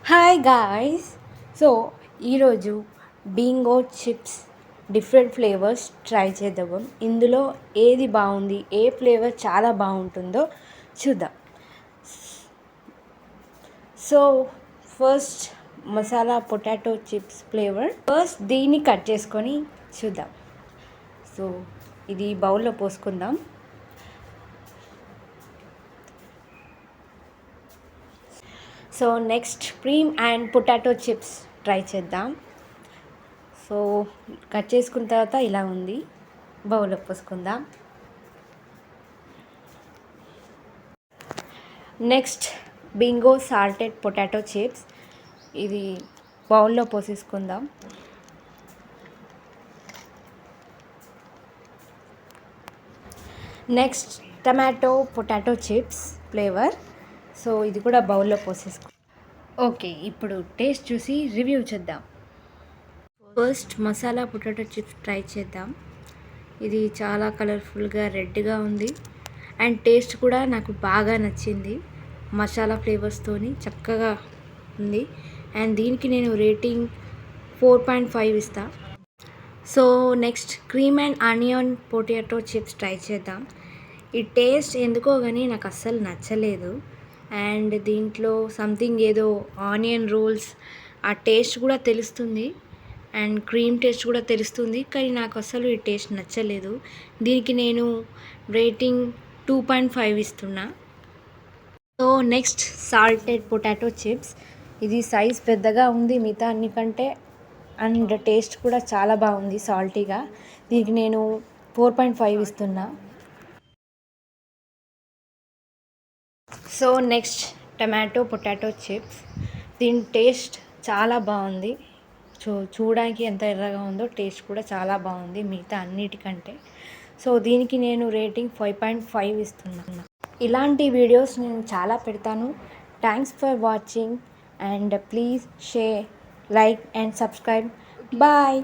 Hi guys. So ఈరోజు Bingo chips different flavours try చేద్దాము. ఇందులో ఏది బాగుంది, ఏ ఫ్లేవర్ చాలా బాగుంటుందో చూద్దాం. So first masala potato chips flavour. First దీన్ని కట్ చేసుకొని చూద్దాం. సో ఇది బౌల్లో పోసుకుందాం. So next cream and potato chips try చేద్దాం. సో కట్ చేసుకున్న తర్వాత ఇలా ఉంది, బౌల్లో పోసుకుందాం. Next Bingo salted potato chips, ఇది బౌల్లో పోసేసుకుందాం. Next tomato potato chips flavour. So ఇది కూడా బౌల్లో పోసేసుకో. ఓకే, ఇప్పుడు టేస్ట్ చూసి రివ్యూ చేద్దాం. First masala potato chips try చేద్దాం. ఇది చాలా కలర్ఫుల్గా రెడ్గా ఉంది అండ్ టేస్ట్ కూడా నాకు బాగా నచ్చింది. మసాలా ఫ్లేవర్స్తోని చక్కగా ఉంది అండ్ దీనికి నేను రేటింగ్ 4.5 ఇస్తా. So next cream and onion potato chips try చేద్దాం. ఈ టేస్ట్ ఎందుకో కానీ నాకు అస్సలు నచ్చలేదు అండ్ దీంట్లో సంథింగ్ ఏదో ఆనియన్ రోల్స్ ఆ టేస్ట్ కూడా తెలుస్తుంది అండ్ క్రీమ్ టేస్ట్ కూడా తెలుస్తుంది, కానీ నాకు అసలు ఈ టేస్ట్ నచ్చలేదు. దీనికి నేను రేటింగ్ 2.5 ఇస్తున్నా. So next salted potato chips, ఇది సైజ్ పెద్దగా ఉంది మిగతా అన్నికంటే అండ్ టేస్ట్ కూడా చాలా బాగుంది సాల్టీగా. దీనికి నేను 4.5 ఇస్తున్నా. So next tomato potato chips, దీని టేస్ట్ చాలా బాగుంది. చూడడానికి ఎంత ఎర్రగా ఉందో టేస్ట్ కూడా చాలా బాగుంది మిగతా అన్నిటికంటే. సో దీనికి నేను రేటింగ్ 5.5 ఇస్తున్నాను. ఇలాంటి వీడియోస్ నేను చాలా పెడతాను. Thanks for watching and please share, like and subscribe. Bye.